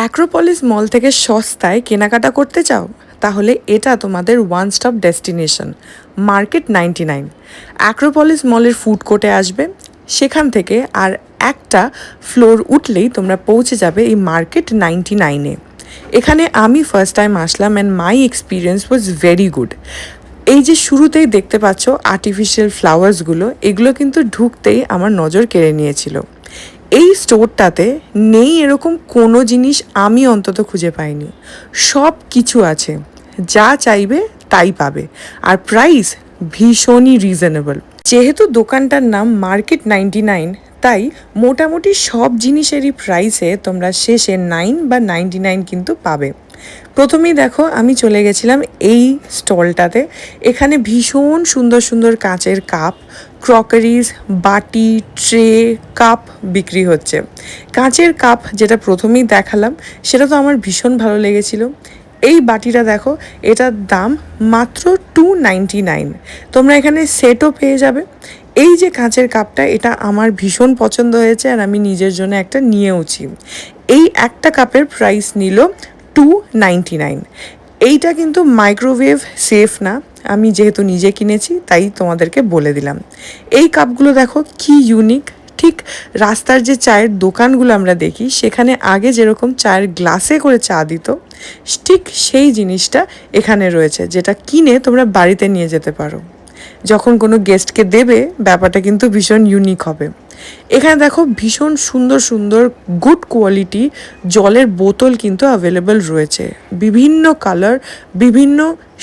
Acropolis মল থেকে সস্তায় কেনাকাটা করতে চাও? তাহলে এটা তোমাদের one stop destination, market 99। Acropolis মলের ফুড কোর্টে আসবে, সেখান থেকে আর একটা ফ্লোর উঠলেই তোমরা পৌঁছে যাবে এই মার্কেট 99-এ। এখানে আমি first time Aslam and my experience was very good. এই যে শুরুতেই দেখতে পাচ্ছ আর্টিফিশিয়াল ফ্লাওয়ার্সগুলো, এগুলো কিন্তু ঢুকতেই আমার নজর কেড়ে নিয়েছিল। এই স্টোরটাতে নেই এরকম কোনো জিনিস আমি অন্তত খুঁজে পাইনি। সব কিছু আছে, যা চাইবে তাই পাবে, আর প্রাইস ভীষণই রিজনেবল। যেহেতু দোকানটার নাম মার্কেট 99, তাই মোটামুটি সব জিনিসেরই প্রাইসে তোমরা শেষে 9 বা 99 কিন্তু পাবে। প্রথমেই দেখো আমি চলে গেছিলাম এই স্টলটাতে। এখানে ভীষণ সুন্দর সুন্দর কাচের কাপ, ক্রকারিজ, বাটি, ট্রে, কাপ বিক্রি হচ্ছে। কাচের কাপ যেটা প্রথমেই দেখালাম, সেটা তো আমার ভীষণ ভালো লেগেছিল। এই বাটিটা দেখো, এটার দাম মাত্র 299। তোমরা এখানে সেটও পেয়ে যাবে। এই যে কাঁচের কাপটা, এটা আমার ভীষণ পছন্দ হয়েছে আর আমি নিজের জন্য একটা নিয়েওছি। এই একটা কাপের প্রাইস নিল 299। এইটা কিন্তু মাইক্রোওয়েভ সেফ না, আমি যেহেতু নিজে কিনেছি তাই তোমাদেরকে বলে দিলাম। এই কাপগুলো দেখো কি ইউনিক। ঠিক রাস্তার যে চায়ের দোকানগুলো আমরা দেখি, সেখানে আগে যেরকম চায়ের গ্লাসে করে চা দিত, ঠিক সেই জিনিসটা এখানে রয়েছে, যেটা কিনে তোমরা বাড়িতে নিয়ে যেতে পারো। যখন কোনো গেস্টকে দেবে, ব্যাপারটা কিন্তু ভীষণ ইউনিক হবে। এখানে দেখো ভীষণ সুন্দর সুন্দর গুড কোয়ালিটি জলের বোতল কিন্তু অ্যাভেলেবেল রয়েছে, বিভিন্ন কালার, বিভিন্ন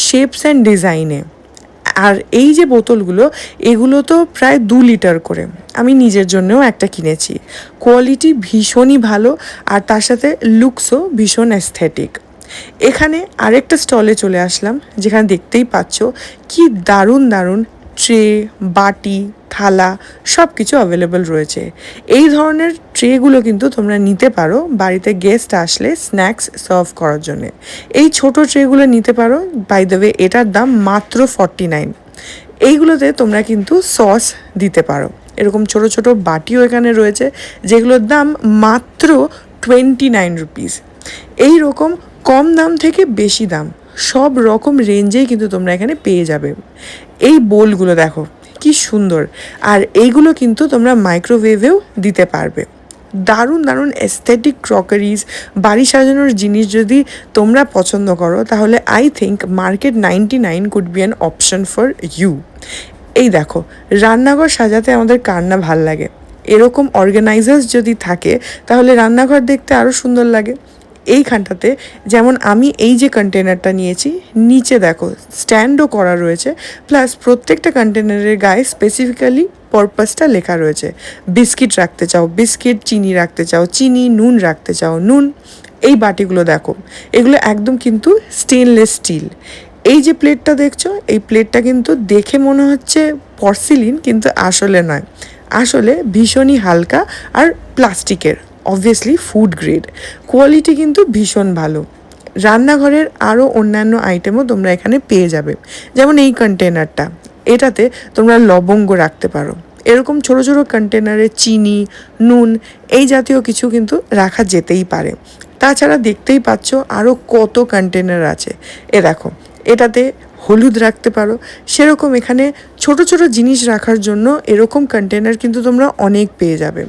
শেপস অ্যান্ড ডিজাইনে। আর এই যে বোতলগুলো, এগুলো তো প্রায় 2 লিটার করে। আমি নিজের জন্যও একটা কিনেছি। কোয়ালিটি ভীষণই ভালো, আর তার সাথে লুকসও ভীষণ অ্যাস্থেটিক। এখানে আরেকটা স্টলে চলে আসলাম, যেখানে দেখতেই পাচ্ছ কি দারুণ দারুণ ট্রে, বাটি, থালা সব কিছু অ্যাভেলেবেল রয়েছে। এই ধরনের ট্রেগুলো কিন্তু তোমরা নিতে পারো বাড়িতে গেস্ট আসলে স্ন্যাক্স সার্ভ করার জন্য। এই ছোট ট্রেগুলো নিতে পারো। বাই দ্য ওয়ে, এটার দাম মাত্র 49। এইগুলোতে তোমরা কিন্তু সস দিতে পারো। এরকম ছোট ছোট বাটিও এখানে রয়েছে, যেগুলোর দাম মাত্র 29 রুপিস। এই রকম কম দাম থেকে বেশি দাম সব রকম রেঞ্জেই কিন্তু তোমরা এখানে পেয়ে যাবে। এই বোলগুলো দেখো কি সুন্দর, আর এইগুলো কিন্তু তোমরা মাইক্রোওয়েভেও দিতে পারবে। দারুণ দারুণ এস্থেটিক ক্রকারিজ, বাড়ি সাজানোর জিনিস যদি তোমরা পছন্দ করো, তাহলে I think market 99 could be an option for you. এই দেখো, রান্নাঘর সাজাতে আমাদের কার না ভাল লাগে। এরকম অর্গানাইজার্স যদি থাকে, তাহলে রান্নাঘর দেখতে আরও সুন্দর লাগে। এইখানটাতে যেমন আমি এই যে কন্টেনারটা নিয়েছি, নিচে দেখো স্ট্যান্ডও করা রয়েছে, প্লাস প্রত্যেকটা কন্টেনারের গায়ে স্পেসিফিক্যালি পারপাসটা লেখা রয়েছে। বিস্কিট রাখতে চাও বিস্কিট, চিনি রাখতে চাও চিনি, নুন রাখতে চাও নুন। এই বাটিগুলো দেখো, এগুলো একদম কিন্তু স্টেনলেস স্টিল। এই যে প্লেটটা দেখছো, এই প্লেটটা কিন্তু দেখে মনে হচ্ছে পর্সিলিন, কিন্তু আসলে নয়। আসলে ভীষণই হালকা আর প্লাস্টিকের, অবভিয়াসলি ফুড গ্রেড। কোয়ালিটি কিন্তু ভীষণ ভালো। রান্নাঘরের আরও অন্যান্য আইটেমও তোমরা এখানে পেয়ে যাবে। যেমন এই কন্টেনারটা, এটাতে তোমরা লবঙ্গ রাখতে পারো। এরকম ছোটো ছোটো কন্টেনারে চিনি, নুন এই জাতীয় কিছু কিন্তু রাখা যেতেই পারে। তাছাড়া দেখতেই পাচ্ছ আরও কত কন্টেনার আছে। এ দেখো, এটাতে হলুদ রাখতে পারো। সেরকম এখানে ছোট ছোট জিনিস রাখার জন্য এরকম কন্টেনার কিন্তু তোমরা অনেক পেয়ে যাবে।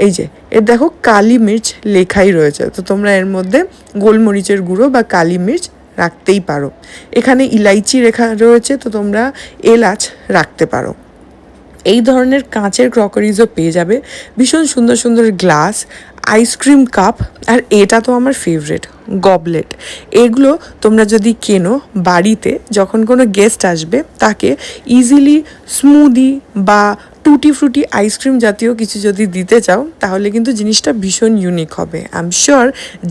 এই যে এর দেখো কালি মির্চ লেখাই রয়েছে, তো তোমরা এর মধ্যে গোলমরিচের গুঁড়ো বা কালি মির্চ রাখতেই পারো। এখানে ইলাইচি রেখা রয়েছে, তো তোমরা এলাচ রাখতে পারো। এই ধরনের কাঁচের ক্রকারিজও পেয়ে যাবে। ভীষণ সুন্দর সুন্দর গ্লাস, আইসক্রিম কাপ, আর এটা তো আমার ফেভারিট, গবলেট। এগুলো তোমরা যদি কেনো বাড়িতে, যখন কোনো গেস্ট আসবে তাকে ইজিলি স্মুদি বা টুটি ফ্রুটি আইসক্রিম জাতীয় কিছু যদি দিতে চাও, তাহলে কিন্তু জিনিসটা ভীষণ ইউনিক হবে। আই এম শিওর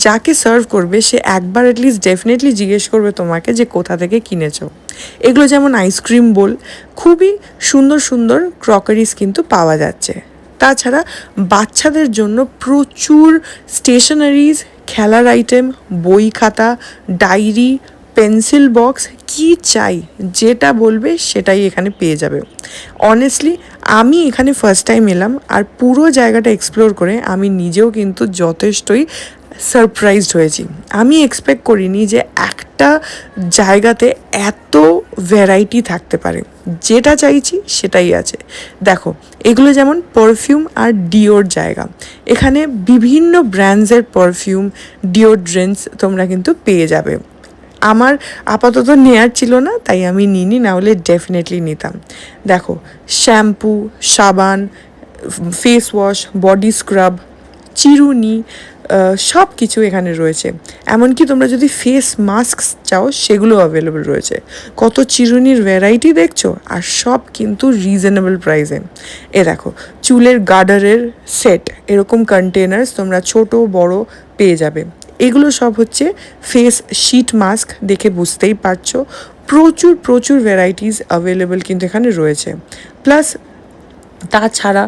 যাকে সার্ভ করবে সে একবার অ্যাটলিস্ট ডেফিনেটলি জিজ্ঞেস করবে তোমাকে যে কোথা থেকে কিনেছো। এগুলো যেমন আইসক্রিম বোল, খুবই সুন্দর সুন্দর ক্রকারিজ কিন্তু পাওয়া যাচ্ছে। তাছাড়া বাচ্চাদের জন্য প্রচুর স্টেশনারিজ, খেলার আইটেম, বই খাতা, ডায়েরি, পেন্সিল বক্স, কি চাই যেটা বলবে সেটাই এখানে পেয়ে যাবে। অনেস্টলি আমি এখানে ফার্স্ট টাইম এলাম, আর পুরো জায়গাটা এক্সপ্লোর করে আমি নিজেও কিন্তু যথেষ্টই সারপ্রাইজড হয়েছি। আমি এক্সপেক্ট করিনি যে একটা জায়গাতে এত ভ্যারাইটি থাকতে পারে। যেটা চাইছি সেটাই আছে। দেখো, এগুলো যেমন পারফিউম আর ডিওর জায়গা। এখানে বিভিন্ন ব্র্যান্ডসের পারফিউম, ডিওড্রেন্টস তোমরা কিন্তু পেয়ে যাবে। আমার আপাতত নেয়ার ছিল না, তাই আমি নিইনি, না হলে ডেফিনেটলি নিতাম। দেখো, শ্যাম্পু, সাবান, ফেস ওয়াশ, বডি স্ক্রাব, চিরুনি, সব কিছু এখানে রয়েছে। এমনকি তোমরা যদি ফেস মাস্ক চাও সেগুলো অ্যাভেলেবল রয়েছে। কত চিরুনির ভ্যারাইটি দেখছো, আর সব কিন্তু রিজনেবল প্রাইসে। এ দেখো, চুলের গার্ডারের সেট, এরকম কন্টেনার্স তোমরা ছোট বড় পেয়ে যাবে। এগুলো সব হচ্ছে ফেস শিট মাস্ক, দেখে বুঝতেই পারছো প্রচুর প্রচুর ভ্যারাইটিস অ্যাভেলেবল কিন্তু এখানে রয়েছে। প্লাস তাছাড়া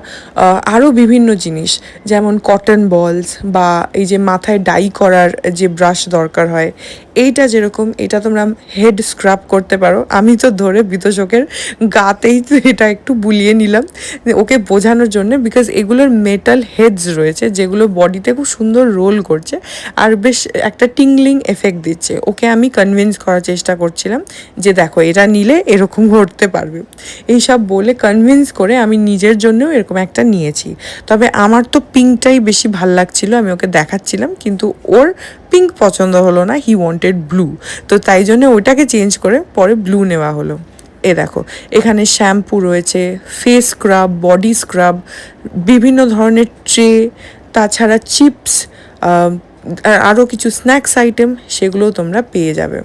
আরও বিভিন্ন জিনিস, যেমন কটন বলস, বা এই যে মাথায় ডাই করার যে ব্রাশ দরকার হয়, এইটা যেরকম, এটা তোমরা হেড স্ক্রাব করতে পারো। আমি তো ধরে বিতোষকের গাতেই তো এটা একটু বুলিয়ে নিলাম ওকে বোঝানোর জন্য, বিকজ এগুলোর মেটাল হেডস রয়েছে যেগুলো বডিতে খুব সুন্দর রোল করছে আর বেশ একটা টিংলিং এফেক্ট দিচ্ছে। ওকে আমি কনভিন্স করার চেষ্টা করছিলাম যে দেখো, এটা নিলে এরকম করতে পারবে। এইসব বলে কনভিন্স করে আমি নিজের জন্যও এরকম একটা নিয়েছি। তবে আমার তো পিঙ্কটাই বেশি ভাল লাগছিলো, আমি ওকে দেখাচ্ছিলাম, কিন্তু ওর পিঙ্ক পছন্দ হলো না, হি ওয়ান্টেড ব্লু। তো তাই জন্য ওটাকে চেঞ্জ করে পরে ব্লু নেওয়া হলো। এ দেখো, এখানে শ্যাম্পু রয়েছে, ফেস স্ক্রাব, বডি স্ক্রাব, বিভিন্ন ধরনের ট্রে, তাছাড়া চিপস, আরও কিছু স্ন্যাক্স আইটেম, সেগুলোও তোমরা পেয়ে যাবে।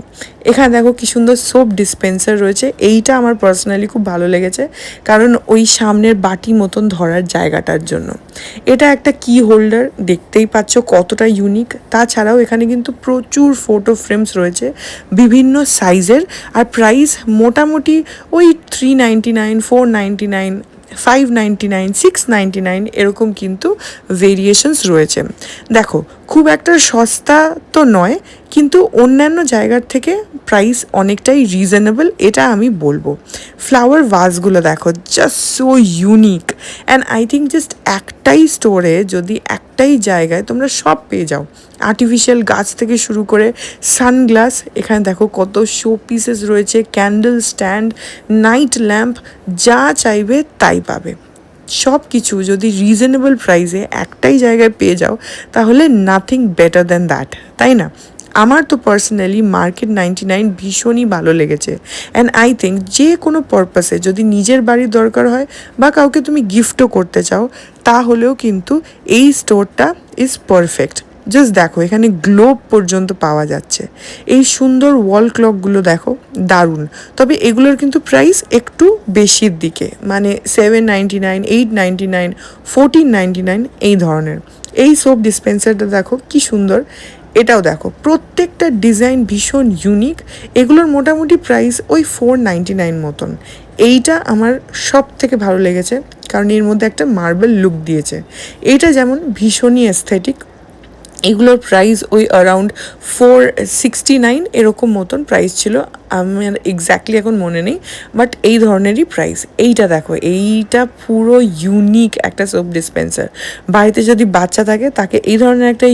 এখানে দেখো কি সুন্দর সোপ ডিসপেন্সার রয়েছে। এইটা আমার পার্সোনালি খুব ভালো লেগেছে, কারণ ওই সামনের বাটি মতন ধরার জায়গাটার জন্য। এটা একটা কি হোল্ডার, দেখতেই পাচ্ছ কতটা ইউনিক। তাছাড়াও এখানে কিন্তু প্রচুর ফটো ফ্রেমস রয়েছে বিভিন্ন সাইজের, আর প্রাইস মোটামুটি ওই 399, 499, 599, 699 এরকম কিন্তু ভেরিয়েশনস রয়েছে। দেখো, খুব একটা সস্তা তো নয়, কিন্তু অন্যান্য জায়গার থেকে প্রাইস অনেকটাই রিজনেবল, এটা আমি বলবো। ফ্লাওয়ার ভাসগুলো দেখো, just so unique. And I think just একটাই স্টোরে যদি একটাই জায়গায় তোমরা সব পেয়ে যাও, আর্টিফিশিয়াল গাছ থেকে শুরু করে সানগ্লাস, এখানে দেখো কত শো পিসেস রয়েছে, ক্যান্ডেল স্ট্যান্ড, নাইট ল্যাম্প, যা চাইবে তাই পাবে। সব কিছু যদি রিজনেবল প্রাইসে একটাই জায়গায় পেয়ে যাও, তাহলে নাথিং বেটার দ্যান দ্যাট, তাই না? আমার তো পার্সোনালি মার্কেট 99 ভীষণই ভালো লেগেছে। অ্যান্ড আই থিঙ্ক যে কোনো পারপাসে যদি নিজের বাড়ির দরকার হয় বা কাউকে তুমি গিফটও করতে চাও, তাহলেও কিন্তু এই স্টোরটা ইজ পারফেক্ট। জাস্ট দেখো, এখানে গ্লোব পর্যন্ত পাওয়া যাচ্ছে। এই সুন্দর ওয়াল ক্লকগুলো দেখো, দারুণ। তবে এগুলোর কিন্তু প্রাইস একটু বেশির দিকে, মানে 799, 899, 1499 এই ধরনের। এই সোপ ডিসপেন্সারটা দেখো কি সুন্দর, এটাও দেখো, প্রত্যেকটা ডিজাইন ভীষণ ইউনিক। এগুলোর মোটামুটি প্রাইস ওই 499 মতন। এইটা আমার সব থেকে ভালো লেগেছে, কারণ এর মধ্যে একটা মার্বেল লুক দিয়েছে। এইটা যেমন ভীষণই এস্থেটিক। এগুলোর প্রাইস ওই অ্যারাউন্ড 469 এরকম মতন প্রাইস ছিল, আমার এক্স্যাক্টলি এখন মনে নেই, বাট এই ধরনেরই প্রাইস। এইটা দেখো, এইটা পুরো ইউনিক একটা সোপ ডিসপেন্সার। বাড়িতে যদি বাচ্চা থাকে, তাকে এই ধরনের একটা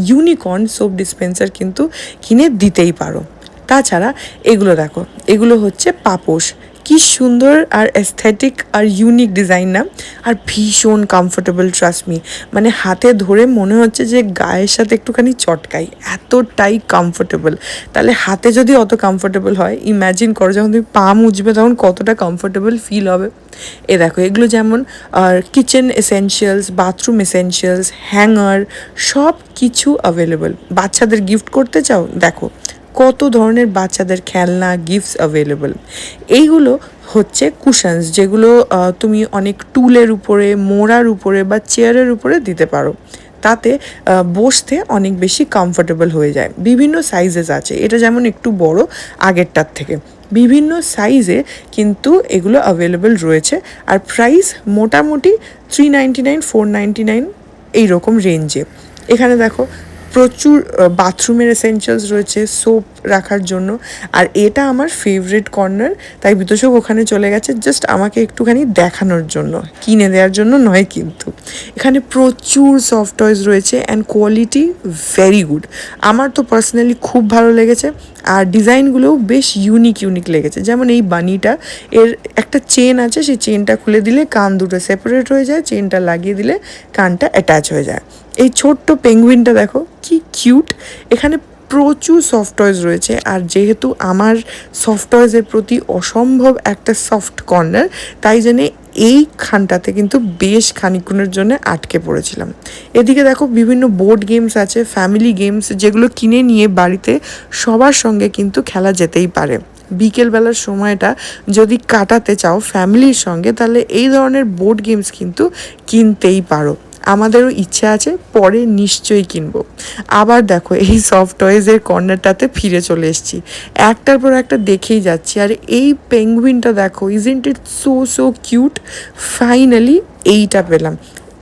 ইউনিকর্ন সোপ ডিসপেন্সার কিন্তু কিনে দিতেই পারো। তাছাড়া এগুলো দেখো, এগুলো হচ্ছে পাপোশ। কি সুন্দর আর এস্থেটিক আর ইউনিক ডিজাইন না, আর ভীষণ কমফোর্টেবল, ট্রাস্ট মি। মানে হাতে ধরে মনে হচ্ছে যে গায়ের সাথে একটুখানি চটকাই, এতটাই কমফোর্টেবল। তাহলে হাতে যদি অত কমফোর্টেবল হয়, ইম্যাজিন করো যখন তুমি পা মুছবে তখন কতটা কমফোর্টেবল ফিল হবে। এ দেখো, এগুলো যেমন kitchen essentials, bathroom essentials, hanger, সব কিছু অ্যাভেলেবল। বাচ্চাদের গিফট করতে চাও, দেখো কত ধরনের বাচ্চাদের খেলনা গিফটস অ্যাভেলেবল। এইগুলো হচ্ছে কুশনস, যেগুলো তুমি অনেক টুলের উপরে, মোড়ার উপরে বা চেয়ারের উপরে দিতে পারো। তাতে বসতে অনেক বেশি কমফোর্টেবল হয়ে যায়। বিভিন্ন সাইজেস আছে, এটা যেমন একটু বড় আগেরটার থেকে। বিভিন্ন সাইজে কিন্তু এগুলো অ্যাভেলেবল রয়েছে, আর প্রাইস মোটামুটি 399, 499 এইরকম রেঞ্জে। এখানে দেখো প্রচুর বাথরুমের এসেনশিয়ালস রয়েছে, সোপ রাখার জন্য। আর এটা আমার ফেভারিট কর্নার, তাই বিতোষক ওখানে চলে গেছে জাস্ট আমাকে একটুখানি দেখানোর জন্য, কিনে দেওয়ার জন্য নয় কিন্তু। এখানে প্রচুর সফট টয়েস রয়েছে অ্যান্ড কোয়ালিটি ভেরি গুড। আমার তো পার্সোনালি খুব ভালো লেগেছে, আর ডিজাইনগুলোও বেশ ইউনিক লেগেছে। যেমন এই বানিটা, এর একটা চেন আছে, সেই চেনটা খুলে দিলে কান দুটো সেপারেট হয়ে যায়, চেনটা লাগিয়ে দিলে কানটা অ্যাটাচ হয়ে যায়। এই ছোট্ট পেঙ্গুইনটা দেখো কি কিউট। এখানে প্রচুর সফট টয়েস রয়েছে, আর যেহেতু আমার সফট টয়েসের প্রতি অসম্ভব একটা সফট কর্নার, তাই জন্যে এই খানটাতে কিন্তু বেশ খানিকক্ষণের জন্য আটকে পড়েছিলাম। এদিকে দেখো বিভিন্ন বোর্ড গেমস আছে, ফ্যামিলি গেমস, যেগুলো কিনে নিয়ে বাড়িতে সবার সঙ্গে কিন্তু খেলা যেতেই পারে। বিকেলবেলার সময়টা যদি কাটাতে চাও ফ্যামিলির সঙ্গে, তাহলে এই ধরনের বোর্ড গেমস কিন্তু কিনতেই পারো। আমাদেরও ইচ্ছা আছে, পরে নিশ্চয়ই কিনবো। আবার দেখো এই সফট টয়েজের কর্নারটাতে ফিরে চলে এসেছি, একটার পর একটা দেখেই যাচ্ছি। আর এই পেঙ্গুইনটা দেখো, isn't it so cute. Finally এইটা পেলাম।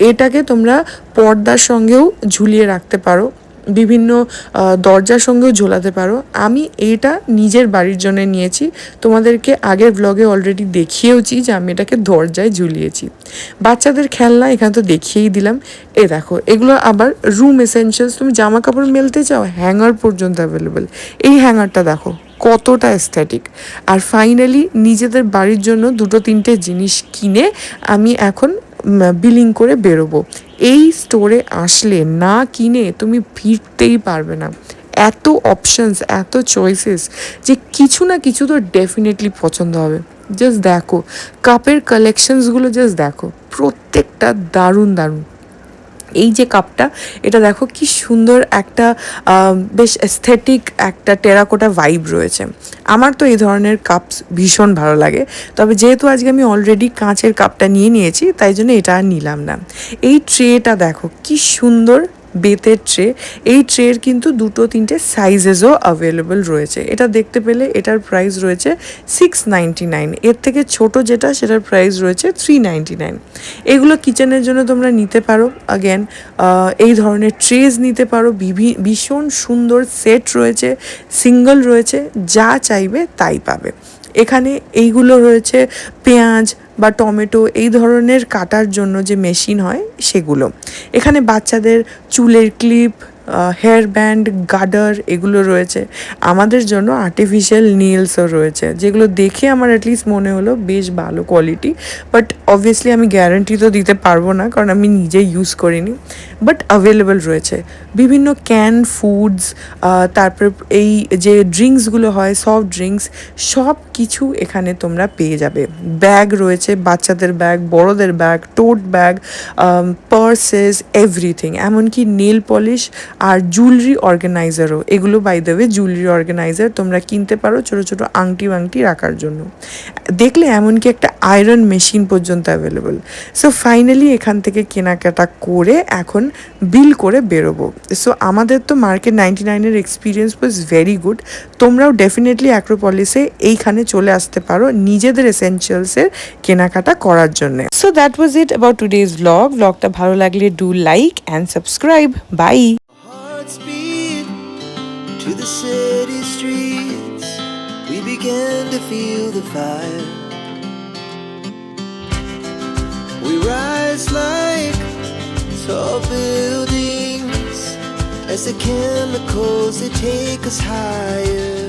এটাকে তোমরা পর্দার সঙ্গেও ঝুলিয়ে রাখতে পারো, বিভিন্ন দরজার সঙ্গেও ঝোলাতে পারো। আমি এইটা নিজের বাড়ির জন্য নিয়েছি, তোমাদেরকে আগের ব্লগে অলরেডি দেখিয়েওছি যে আমি এটাকে দরজায় ঝুলিয়েছি। বাচ্চাদের খেলনা এখানে তো দেখিয়েই দিলাম। এ দেখো, এগুলো আবার রুম এসেনশিয়ালস, তুমি জামা কাপড় মেলতে চাও, হ্যাঙ্গার পর্যন্ত অ্যাভেলেবেল। এই হ্যাঙ্গারটা দেখো কতটা এস্থেটিক। আর ফাইনালি নিজেদের বাড়ির জন্য দুটো তিনটে জিনিস কিনে আমি এখন বিলিং করে বেরোবো। এই স্টোরে আসলে না কিনে তুমি ফিরতেই পারবে না। এত অপশানস, এত চয়েসেস, যে কিছু না কিছু তো ডেফিনেটলি পছন্দ হবে। জাস্ট দেখো কাপের কালেকশনসগুলো, জাস্ট দেখো প্রত্যেকটা দারুণ। এই যে কাপটা, এটা দেখো কি সুন্দর একটা বেশ এস্থেটিক একটা টেরাকোটা ভাইব রয়েছে। আমার তো এই ধরনের কাপস ভীষণ ভালো লাগে, তবে যেহেতু আজকে আমি অলরেডি কাঁচের কাপটা নিয়েছি, তাই জন্য এটা আর নিলাম না। এই ট্রেটা দেখো কি সুন্দর, বেতের ট্রে। এই ট্রের কিন্তু দুটো তিনটে সাইজেসও অ্যাভেলেবল রয়েছে। এটা দেখতে পেলে এটার প্রাইস রয়েছে 699, এর থেকে ছোট যেটা সেটার প্রাইস রয়েছে 399। এগুলো কিচেনের জন্য তোমরা নিতে পারো। অ্যাগেন এই ধরনের ট্রেজ নিতে পারো, ভীষণ সুন্দর সেট রয়েছে, সিঙ্গল রয়েছে, যা চাইবে তাই পাবে। এখানে এইগুলো রয়েছে পেঁয়াজ বা টমেটো এই ধরনের কাটার জন্য যে মেশিন হয় সেগুলো। এখানে বাচ্চাদের চুলের ক্লিপ, হেয়ার ব্যান্ড, গার্ডার এগুলো রয়েছে। আমাদের জন্য আর্টিফিশিয়াল নেলসও রয়েছে, যেগুলো দেখে আমার অ্যাটলিস্ট মনে হলো বেশ ভালো কোয়ালিটি। বাট অবভিয়াসলি আমি গ্যারান্টি তো দিতে পারবো না, কারণ আমি নিজে ইউজ করিনি। বাট অ্যাভেলেবল রয়েছে বিভিন্ন ক্যান ফুডস, তারপর এই যে ড্রিঙ্কসগুলো হয়, সফট ড্রিঙ্কস, সব কিছু এখানে তোমরা পেয়ে যাবে। ব্যাগ রয়েছে, বাচ্চাদের ব্যাগ, বড়োদের bag, tote bag, purses, everything. এমনকি নেল পলিশ আর জুয়েলারি অর্গানাইজারও। এগুলো by the way jewellery organiser তোমরা কিনতে পারো ছোটো ছোটো আংটি বাংটি রাখার জন্য। দেখলে এমনকি একটা আয়রন মেশিন পর্যন্ত অ্যাভেলেবল। সো ফাইনালি এখান থেকে কেনাকাটা করে এখন বিল করে বেরোবো। সো আমাদের তো মার্কেট 99-এর এক্সপিরিয়েন্স ওয়াজ ভেরি গুড। তোমরাও ডেফিনেটলি অ্যাক্রোপলিসে এইখানে চলে আসতে পারো নিজেদের এসেনশিয়ালসের কেনাকাটা করার জন্য। So that was it about today's ব্লগটা ভালো লাগলে do like and subscribe. Bye. To the city streets, we began to feel the fire. We rise like tall buildings as the chemicals, they take us higher.